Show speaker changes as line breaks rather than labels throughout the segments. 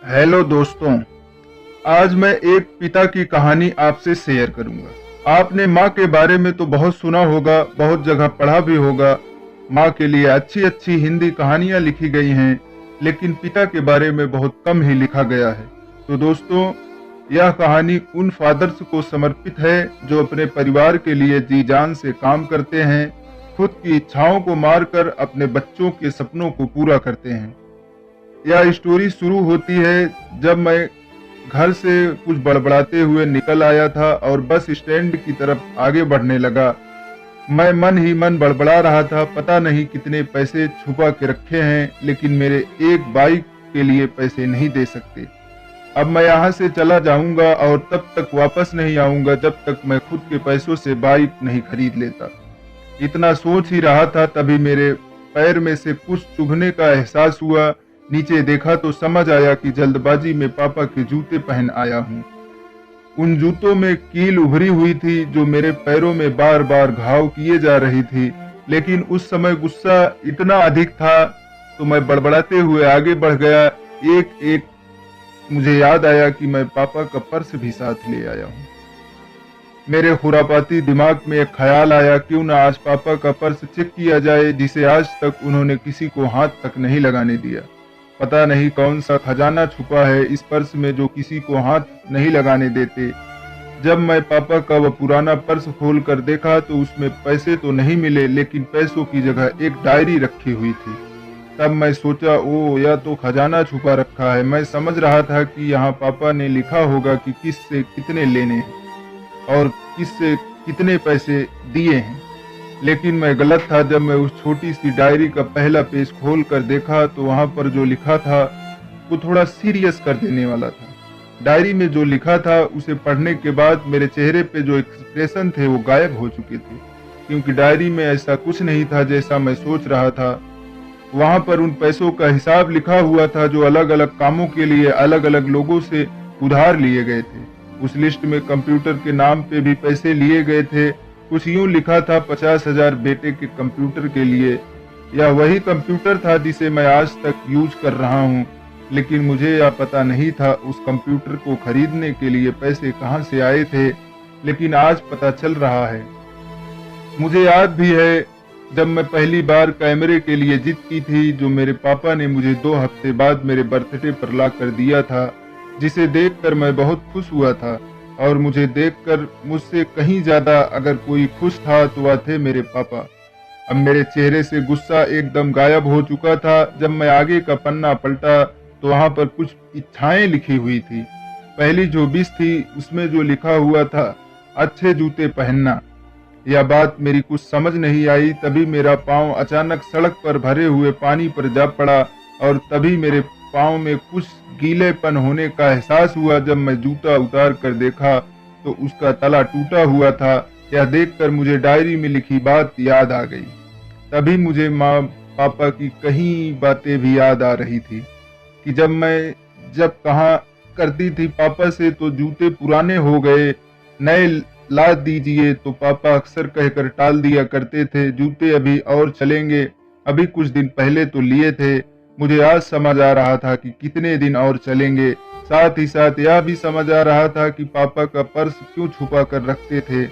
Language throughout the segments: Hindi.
हेलो दोस्तों। आज मैं एक पिता की कहानी आपसे शेयर करूंगा। आपने माँ के बारे में तो बहुत सुना होगा, बहुत जगह पढ़ा भी होगा। माँ के लिए अच्छी अच्छी हिंदी कहानियां लिखी गई हैं, लेकिन पिता के बारे में बहुत कम ही लिखा गया है। तो दोस्तों, यह कहानी उन फादर्स को समर्पित है जो अपने परिवार के लिए जी जान से काम करते हैं, खुद की इच्छाओं को मारकर अपने बच्चों के सपनों को पूरा करते हैं। यह स्टोरी शुरू होती है जब मैं घर से कुछ बड़बड़ाते हुए निकल आया था और बस स्टैंड की तरफ आगे बढ़ने लगा। मैं मन ही मन बड़बड़ा रहा था, पता नहीं कितने पैसे छुपा के रखे हैं, लेकिन मेरे एक बाइक के लिए पैसे नहीं दे सकते। अब मैं यहाँ से चला जाऊंगा और तब तक वापस नहीं आऊंगा जब तक मैं खुद के पैसों से बाइक नहीं खरीद लेता। इतना सोच ही रहा था, तभी मेरे पैर में से कुछ चुभने का एहसास हुआ। नीचे देखा तो समझ आया कि जल्दबाजी में पापा के जूते पहन आया हूँ। उन जूतों में कील उभरी हुई थी जो मेरे पैरों में बार बार घाव किए जा रही थी, लेकिन उस समय गुस्सा इतना अधिक था तो मैं बड़बड़ाते हुए आगे बढ़ गया। एक एक मुझे याद आया कि मैं पापा का पर्स भी साथ ले आया हूँ। मेरे खुरापाती दिमाग में एक ख्याल आया, क्यों ना आज पापा का पर्स चेक किया जाए जिसे आज तक उन्होंने किसी को हाथ तक नहीं लगाने दिया। पता नहीं कौन सा खजाना छुपा है इस पर्स में जो किसी को हाथ नहीं लगाने देते। जब मैं पापा का वह पुराना पर्स खोल कर देखा तो उसमें पैसे तो नहीं मिले, लेकिन पैसों की जगह एक डायरी रखी हुई थी। तब मैं सोचा, ओ यह तो खजाना छुपा रखा है। मैं समझ रहा था कि यहाँ पापा ने लिखा होगा कि किससे कितने लेने हैं और किससे कितने पैसे दिए हैं, लेकिन मैं गलत था। जब मैं उस छोटी सी डायरी का पहला पेज खोल कर देखा तो वहां पर जो लिखा था वो थोड़ा सीरियस कर देने वाला था। डायरी में जो लिखा था उसे पढ़ने के बाद मेरे चेहरे पे जो एक्सप्रेशन थे वो गायब हो चुके थे, क्योंकि डायरी में ऐसा कुछ नहीं था जैसा मैं सोच रहा था। वहां पर उन पैसों का हिसाब लिखा हुआ था जो अलग अलग कामों के लिए अलग अलग लोगों से उधार लिए गए थे। उस लिस्ट में कंप्यूटर के नाम पे भी पैसे लिए गए थे। कुछ यूं लिखा था, 50,000 बेटे के कंप्यूटर के लिए। यह वही कंप्यूटर था जिसे मैं आज तक यूज कर रहा हूं, लेकिन मुझे यह पता नहीं था उस कंप्यूटर को खरीदने के लिए पैसे कहां से आए थे, लेकिन आज पता चल रहा है। मुझे याद भी है जब मैं पहली बार कैमरे के लिए जिद की थी, जो मेरे पापा ने मुझे 2 हफ्ते बाद मेरे बर्थडे पर ला कर दिया था, जिसे देखकर मैं बहुत खुश हुआ था। और मुझे देखकर मुझसे कहीं ज्यादा अगर कोई खुश था तो वह थे मेरे पापा। अब मेरे चेहरे से गुस्सा एकदम गायब हो चुका था। जब मैं आगे का पन्ना पलटा तो वहां पर कुछ इच्छाएं लिखी हुई थी। पहली जो 20 थी उसमें जो लिखा हुआ था, अच्छे जूते पहनना। यह बात मेरी कुछ समझ नहीं आई। तभी मेरा पांव अचानक सड़क पर भरे हुए पानी पर जा पड़ा और तभी मेरे पांव में कुछ गीलेपन होने का एहसास हुआ। जब मैं जूता उतार कर देखा तो उसका तला टूटा हुआ था। यह देखकर मुझे डायरी में लिखी बात याद आ गई। तभी मुझे माँ पापा की कई बातें भी याद आ रही थी कि जब कहा करती थी पापा से तो जूते पुराने हो गए, नए ला दीजिए, तो पापा अक्सर कहकर टाल दिया करते थे, जूते अभी और चलेंगे, अभी कुछ दिन पहले तो लिए थे। मुझे आज समझ आ रहा था कि कितने दिन और चलेंगे। साथ ही साथ यह भी समझ आ रहा था कि पापा का पर्स क्यों छुपा कर रखते थे।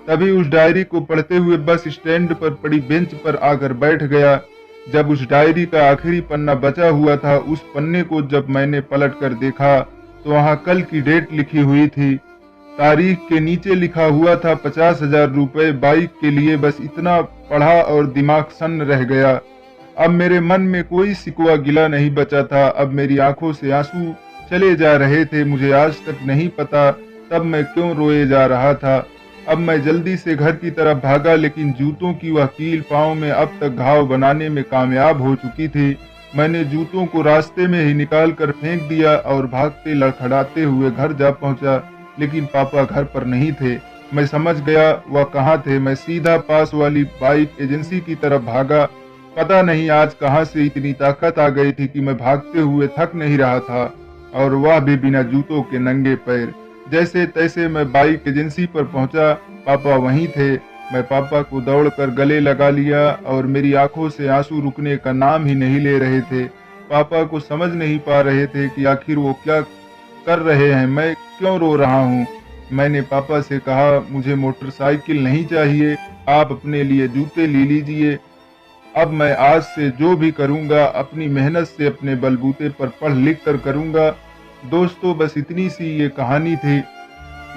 तभी उस डायरी को पढ़ते हुए बस स्टैंड पर पड़ी बेंच पर आकर बैठ गया। जब उस डायरी का आखिरी पन्ना बचा हुआ था, उस पन्ने को जब मैंने पलट कर देखा तो वहां कल की डेट लिखी हुई थी। तारीख के नीचे लिखा हुआ था 50,000 रुपए बाइक के लिए। बस इतना पढ़ा और दिमाग सन्न रह गया। अब मेरे मन में कोई सिकवा गिला नहीं बचा था। अब मेरी आंखों से आंसू चले जा रहे थे। मुझे आज तक नहीं पता तब मैं क्यों रोए जा रहा था। अब मैं जल्दी से घर की तरफ भागा, लेकिन जूतों की वह कील पांव में अब तक घाव बनाने में कामयाब हो चुकी थी। मैंने जूतों को रास्ते में ही निकाल कर फेंक दिया और भागते लड़खड़ाते हुए घर जा पहुंचा, लेकिन पापा घर पर नहीं थे। मैं समझ गया वह कहाँ थे। मैं सीधा पास वाली बाइक एजेंसी की तरफ भागा। पता नहीं आज कहां से इतनी ताकत आ गई थी कि मैं भागते हुए थक नहीं रहा था, और वह भी बिना जूतों के नंगे पैर। जैसे तैसे मैं बाइक एजेंसी पर पहुंचा। पापा वहीं थे। मैं पापा को दौड़कर गले लगा लिया और मेरी आंखों से आंसू रुकने का नाम ही नहीं ले रहे थे। पापा को समझ नहीं पा रहे थे कि आखिर वो क्या कर रहे हैं, मैं क्यों रो रहा हूँ। मैंने पापा से कहा मुझे मोटरसाइकिल नहीं चाहिए, आप अपने लिए जूते ले लीजिए। अब मैं आज से जो भी करूँगा अपनी मेहनत से अपने बलबूते पर पढ़ लिख कर करूँगा। दोस्तों बस इतनी सी ये कहानी थी।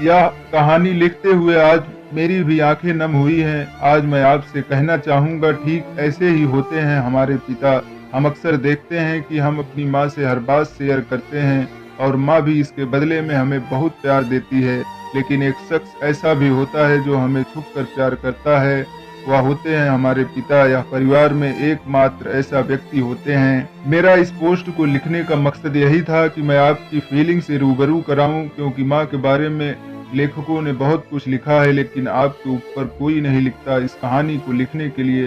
यह कहानी लिखते हुए आज मेरी भी आंखें नम हुई हैं। आज मैं आपसे कहना चाहूँगा ठीक ऐसे ही होते हैं हमारे पिता। हम अक्सर देखते हैं कि हम अपनी माँ से हर बात शेयर करते हैं और माँ भी इसके बदले में हमें बहुत प्यार देती है। लेकिन एक शख्स ऐसा भी होता है जो हमें छुप कर प्यार करता है, वह होते हैं हमारे पिता या परिवार में एकमात्र ऐसा व्यक्ति होते हैं। मेरा इस पोस्ट को लिखने का मकसद यही था कि मैं आपकी फीलिंग से रूबरू कराऊं, क्योंकि माँ के बारे में लेखकों ने बहुत कुछ लिखा है लेकिन आपके ऊपर कोई नहीं लिखता। इस कहानी को लिखने के लिए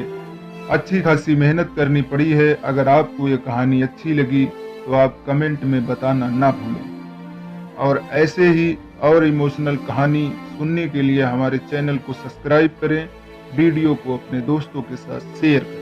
अच्छी खासी मेहनत करनी पड़ी है। अगर आपको ये कहानी अच्छी लगी तो आप कमेंट में बताना ना भूलें और ऐसे ही और इमोशनल कहानी सुनने के लिए हमारे चैनल को सब्सक्राइब करें, वीडियो को अपने दोस्तों के साथ शेयर करें।